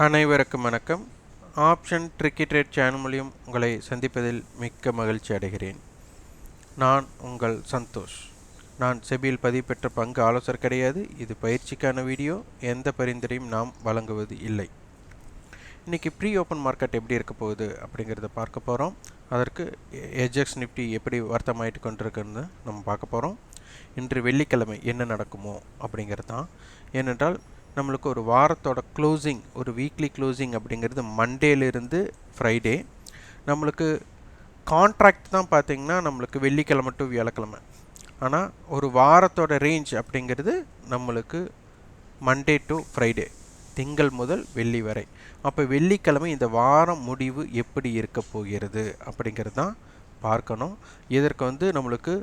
அனைவருக்கும் வணக்கம். Option tricky trade channel மூலியம் உங்களை சந்திப்பதில் மிக்க மகிழ்ச்சி அடைகிறேன். நான் உங்கள் சந்தோஷ். நான் செபியில் பதிவு பெற்ற பங்கு ஆலோசகர் கிடையாது. இது பயிற்சிக்கான வீடியோ. எந்த பரிந்துரையும் நாம் வழங்குவது இல்லை. இன்றைக்கி ப்ரீ ஓப்பன் மார்க்கெட் எப்படி இருக்க போகுது அப்படிங்கிறத பார்க்க போகிறோம். அதற்கு ஹெட்ஜ் நிஃப்டி எப்படி வர்த்தமாயிட்டு கொண்டிருக்குன்னு நம்ம பார்க்க போகிறோம். இன்று வெள்ளிக்கிழமை என்ன நடக்குமோ அப்படிங்கிறது தான். ஏனென்றால் நம்மளுக்கு ஒரு வாரத்தோட க்ளோசிங், ஒரு வீக்லி க்ளோசிங் அப்படிங்கிறது மண்டேலேருந்து ஃப்ரைடே. நம்மளுக்கு கான்ட்ராக்ட் தான் பார்த்திங்கன்னா நம்மளுக்கு வெள்ளிக்கிழமை டு வியாழக்கிழமை. ஆனால் ஒரு வாரத்தோட ரேஞ்ச் அப்படிங்கிறது நம்மளுக்கு மண்டே டு ஃப்ரைடே, திங்கள் முதல் வெள்ளி வரை. அப்போ வெள்ளிக்கிழமை இந்த வாரம் முடிவு எப்படி இருக்க போகிறது அப்படிங்கிறது தான் பார்க்கணும். இதற்கு நம்மளுக்கு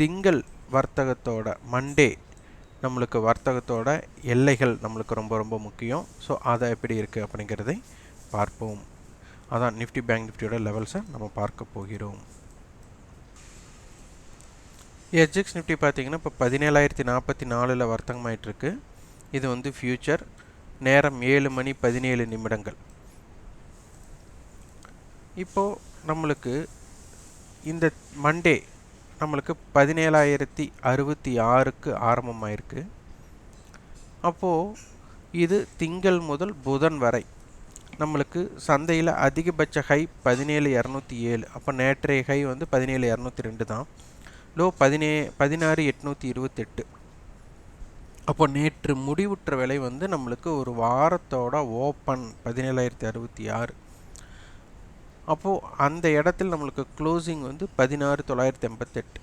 திங்கள் வர்த்தகத்தோட மண்டே நம்மளுக்கு வர்த்தகத்தோட எல்லைகள் நம்மளுக்கு ரொம்ப ரொம்ப முக்கியம். ஸோ அதை எப்படி இருக்குது அப்படிங்கிறதை பார்ப்போம். அதான் நிஃப்டி பேங்க் நிஃப்டியோட லெவல்ஸை நம்ம பார்க்க போகிறோம். ஹெட்ஜ் நிஃப்டி பார்த்திங்கன்னா இப்போ 17,044 வர்த்தகமாயிட்டிருக்கு. இது ஃபியூச்சர். நேரம் 7:17. இப்போது நம்மளுக்கு இந்த மண்டே நம்மளுக்கு 17,066க்கு ஆரம்பமாயிருக்கு. அப்போது இது திங்கள் முதல் புதன் வரை நம்மளுக்கு சந்தையில் அதிகபட்ச ஹை 17,207. அப்போ நேற்றைய ஹை 17,202 தான். லோ 16,828. அப்போ நேற்று முடிவுற்ற விலை நம்மளுக்கு ஒரு வாரத்தோட ஓப்பன் 17,066. அப்போது அந்த இடத்தில் நம்மளுக்கு க்ளோசிங் 16,988.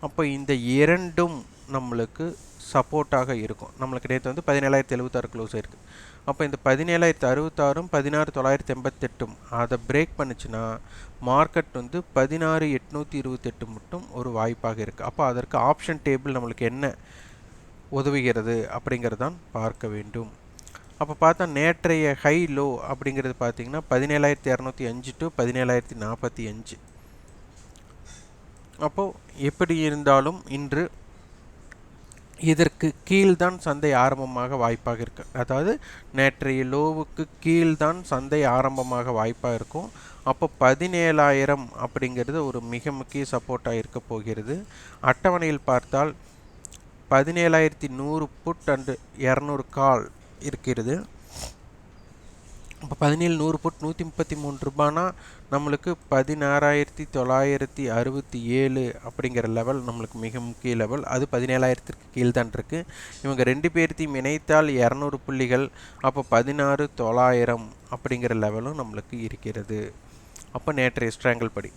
அப்போ இந்த இரண்டும் நம்மளுக்கு சப்போர்ட்டாக இருக்கும். நம்மளுக்கு நேற்று 17,076 க்ளோஸ் ஆயிருக்கு. அப்போ இந்த 17,066 16,988 அதை பிரேக் பண்ணிச்சுன்னா மார்க்கெட் 16,828 மட்டும் ஒரு வாய்ப்பாக இருக்குது. அப்போ அதற்கு ஆப்ஷன் டேபிள் நம்மளுக்கு என்ன உதவுகிறது அப்படிங்கிறதான் பார்க்க வேண்டும். அப்போ பார்த்தா நேற்றைய ஹை லோ அப்படிங்கிறது பார்த்திங்கன்னா 17,205 டு 17,045. அப்போது எப்படி இருந்தாலும் இன்று இதற்கு கீழ்தான் சந்தை ஆரம்பமாக வாய்ப்பாக இருக்கு. அதாவது நேற்றைய லோவுக்கு கீழ்தான் சந்தை ஆரம்பமாக வாய்ப்பாக இருக்கும். அப்போ 17,000 அப்படிங்கிறது ஒரு மிக முக்கிய சப்போர்ட்டாக இருக்க போகிறது. அட்டவணையில் பார்த்தால் 17,100 புட் அண்டு 200 கால் இருக்கிறது. இப்போ 17,100 புட் 133 ரூபானா நம்மளுக்கு 16,967 அப்படிங்கிற லெவல் நம்மளுக்கு மிக முக்கிய லெவல். அது 17,000க்கு கீழ்தான் இருக்குது. இவங்க ரெண்டு பேர்த்தையும் இணைத்தால் 200 புள்ளிகள். அப்போ 16,900 அப்படிங்கிற லெவலும் நம்மளுக்கு இருக்கிறது. அப்போ நேற்றைய ஸ்ட்ராங்கிள் படி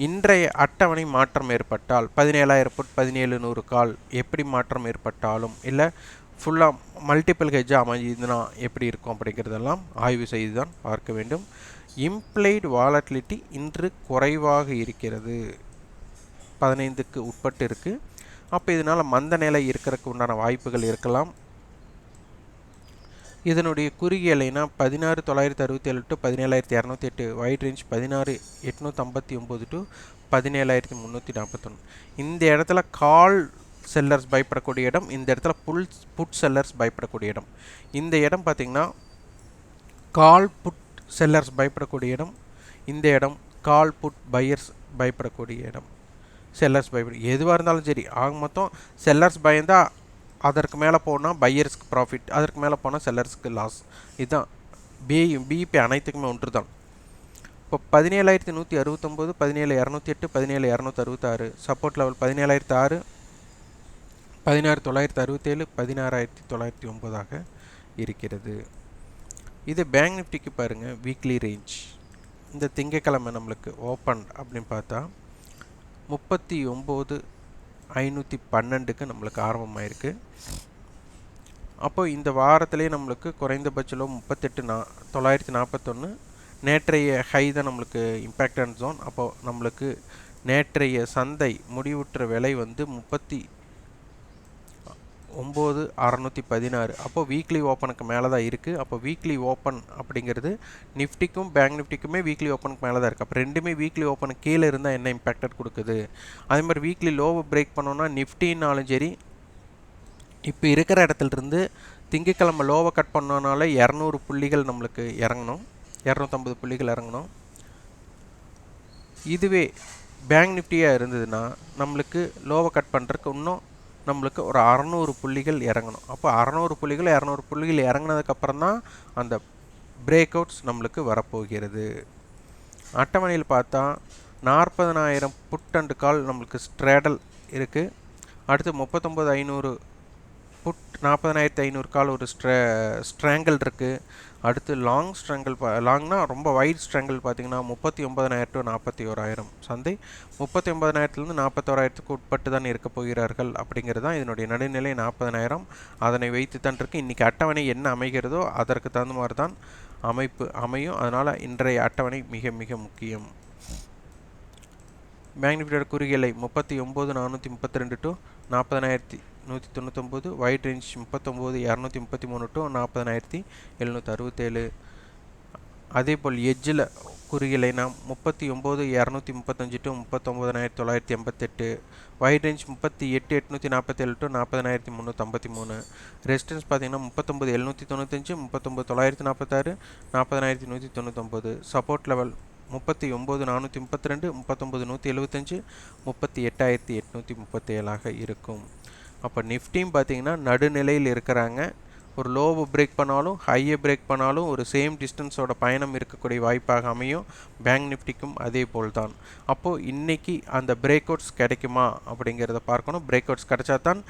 இன்றைய அட்டவணை மாற்றம் ஏற்பட்டால் 17,000 புட் 17,100 கால் எப்படி மாற்றம் ஏற்பட்டாலும் இல்லை ஃபுல்லாக மல்டிபிள் ஹெட்ஜாக அமைஞ்சுதுன்னா எப்படி இருக்கும் அப்படிங்கிறதெல்லாம் ஆய்வு செய்து தான் பார்க்க வேண்டும். இம்ப்ளைடு வாலட்டிலிட்டி இன்று குறைவாக இருக்கிறது, 15க்கு உட்பட்டு இருக்குது. அப்போ இதனால் மந்த நிலை இருக்கிறதுக்கு உண்டான வாய்ப்புகள் இருக்கலாம். இதனுடைய குறுகிய இலைனா 16,967 டு 17,208, வைட் ரேஞ்ச் 16,859 டு 17,341. இந்த இடத்துல கால் செல்லர்ஸ் பயப்படக்கூடிய இடம், இந்த இடத்துல புட் செல்லர்ஸ் பயப்படக்கூடிய இடம். இந்த இடம் பார்த்திங்கன்னா கால் புட் செல்லர்ஸ் பயப்படக்கூடிய இடம், இந்த இடம் கால் புட் பையர்ஸ் பயப்படக்கூடிய இடம். செல்லர்ஸ் எதுவாக இருந்தாலும் சரி, ஆக மொத்தம் செல்லர்ஸ் பயந்தால் அதற்கு மேலே போனால் பையர்ஸ்க்கு ப்ராஃபிட், அதற்கு மேலே போனால் செல்லர்ஸ்க்கு லாஸ். இதுதான் பிஇபி அனைத்துக்குமே ஒன்று தான். இப்போ 17,169, 17,208, 17,266 சப்போர்ட் லெவல் 17,006, 16,967, 16,909 இருக்கிறது. இது பேங்க் நிஃப்டிக்கு பாருங்கள் வீக்லி ரேஞ்ச். இந்த திங்கக்கிழமை நம்மளுக்கு ஓப்பன் அப்படின்னு பார்த்தா 39,512க்கு நம்மளுக்கு ஆரம்பமாயிருக்கு. அப்போது இந்த வாரத்திலே நம்மளுக்கு குறைந்தபட்சம் 38,941. நேற்றைய ஹை தான் நம்மளுக்கு இம்பேக்ட் ஜோன். அப்போது நம்மளுக்கு நேற்றைய சந்தை முடிவுற்ற விலை 39,616. அப்போது வீக்லி ஓப்பனுக்கு மேலே தான் இருக்குது. அப்போ வீக்லி ஓப்பன் அப்படிங்கிறது நிஃப்டிக்கும் பேங்க் நிஃப்டிக்குமே வீக்லி ஓப்பனுக்கு மேலே தான் இருக்குது. அப்போ ரெண்டுமே வீக்லி ஓப்பனுக்கு கீழே இருந்தால் என்ன இம்பேக்டட் கொடுக்குது. அதே மாதிரி வீக்லி லோவை பிரேக் பண்ணோன்னா நிஃப்டின்னாலும் சரி இப்போ இருக்கிற இடத்துலேருந்து திங்கட்கிழமை லோவை கட் பண்ணனால 200 புள்ளிகள் நம்மளுக்கு இறங்கணும், 250 புள்ளிகள் இறங்கணும். இதுவே பேங்க் நிஃப்டியாக இருந்ததுன்னா நம்மளுக்கு லோவை கட் பண்ணுறதுக்கு இன்னும் நம்மளுக்கு ஒரு 600 புள்ளிகள் இறங்கணும். அப்போ 600 புள்ளிகள் 200 புள்ளிகள் இறங்கினதுக்கப்புறம் தான் அந்த பிரேக் அவுட்ஸ் நம்மளுக்கு வரப்போகிறது. அட்டவணையில் பார்த்தா 40,000 புட் அண்ட் கால் நம்மளுக்கு ஸ்ட்ரேடல் இருக்குது. அடுத்து 39,500 புட் 40,500 கால் ஒரு ஸ்ட்ராங்கிள் இருக்குது. அடுத்து லாங் ஸ்ட்ராங்கிள் லாங்னா ரொம்ப வைட் ஸ்ட்ராங்கிள் பார்த்தீங்கன்னா 39,000 டு 41,000 சந்தை 39,000லேருந்து 41,000க்கு உட்பட்டு தான் இருக்க போகிறார்கள் அப்படிங்கிறது தான் இதனுடைய நடுநிலை 40,000. அதனை வைத்து தான் இருக்குது. இன்றைக்கி அட்டவணை என்ன அமைகிறதோ அதற்கு தகுந்த மாதிரி தான் அமைப்பு அமையும். அதனால் இன்றைய அட்டவணை மிக மிக முக்கியம். பேங்க் நிஃப்டியோட குறுகியலை 39,432 டு 40,199, வைட் ரேஞ்ச் 39,233 டு 40,767. அதேபோல் எட்ஜில் குறுகியலை நாம் 39,235 to 39,988, wide range 38,847 to 40,353. Resistance பார்த்தீங்கன்னா 39,795, 39,946, 40,199. சப்போர்ட் லெவல் 39,432, 39,175, 38,837 இருக்கும். அப்போ நிஃப்டியும் பார்த்தீங்கன்னா நடுநிலையில் இருக்கிறாங்க. ஒரு லோவை பிரேக் பண்ணாலும் ஹையை பிரேக் பண்ணாலும் ஒரு சேம் டிஸ்டன்ஸோட பயணம் இருக்கக்கூடிய வாய்ப்பாக அமையும். பேங்க் நிஃப்டிக்கும் அதே போல் தான். அப்போது இன்றைக்கி அந்த பிரேக் அவுட்ஸ் கிடைக்குமா அப்படிங்கிறத பார்க்கணும். பிரேக் அவுட்ஸ் கிடைச்சா தான்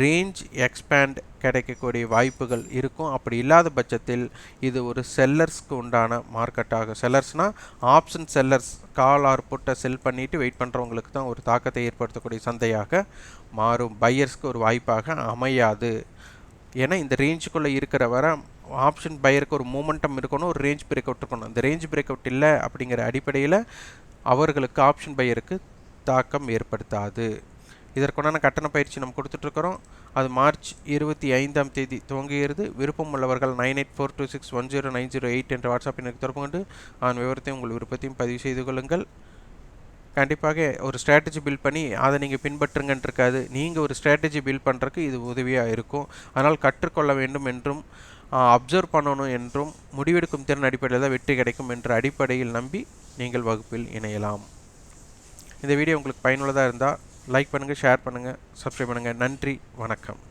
ரேஞ்ச் எக்ஸ்பேண்ட் கிடைக்கக்கூடிய வாய்ப்புகள் இருக்கும். அப்படி இல்லாத பட்சத்தில் இது ஒரு செல்லர்ஸ்க்கு உண்டான மார்க்கெட்டாக, செல்லர்ஸ்னால் ஆப்ஷன் செல்லர்ஸ், கால் ஆர் புட்டை செல் பண்ணிவிட்டு வெயிட் பண்ணுறவங்களுக்கு தான் ஒரு தாக்கத்தை ஏற்படுத்தக்கூடிய சந்தையாக மாறும். பையர்ஸ்க்கு ஒரு வாய்ப்பாக அமையாது. ஏன்னா இந்த ரேஞ்சுக்குள்ளே இருக்கிற வர ஆப்ஷன் பையருக்கு ஒரு மூமெண்டம் இருக்கணும், ஒரு ரேஞ்ச் பிரேக் அவுட் இருக்கணும். இந்த ரேஞ்ச் பிரேக் அவுட் இல்லை அப்படிங்கிற அடிப்படையில் அவர்களுக்கு ஆப்ஷன் பையருக்கு தாக்கம் ஏற்படுத்தாது. இதற்குண்டான கட்டண பயிற்சி நம்ம கொடுத்துட்ருக்குறோம். அது மார்ச் 25ஆம் தேதி துவங்குகிறது. விருப்பம் உள்ளவர்கள் 9842610908 என்ற வாட்ஸ்அப் எண்ணுக்கு தொடர்பு கொண்டு அதன் விவரத்தையும் உங்கள் விருப்பத்தையும் பதிவு செய்து கொள்ளுங்கள். கண்டிப்பாக ஒரு ஸ்ட்ராட்டஜி பில்ட் பண்ணி அதை நீங்கள் பின்பற்றுங்கன்னு இருக்காது. நீங்கள் ஒரு ஸ்ட்ராட்டஜி பில்ட் பண்ணுறதுக்கு இது உதவியாக இருக்கும். அதனால் கற்றுக்கொள்ள வேண்டும் என்றும் அப்சர்வ் பண்ணணும் என்றும் முடிவெடுக்கும் திறன் அடிப்படையில் தான் வெற்றி கிடைக்கும் என்ற அடிப்படையில் நம்பி நீங்கள் வகுப்பில் இணையலாம். இந்த வீடியோ உங்களுக்கு பயனுள்ளதாக இருந்தால் லைக் பண்ணுங்கள், ஷேர் பண்ணுங்கள், சப்ஸ்கிரைப் பண்ணுங்கள். நன்றி, வணக்கம்.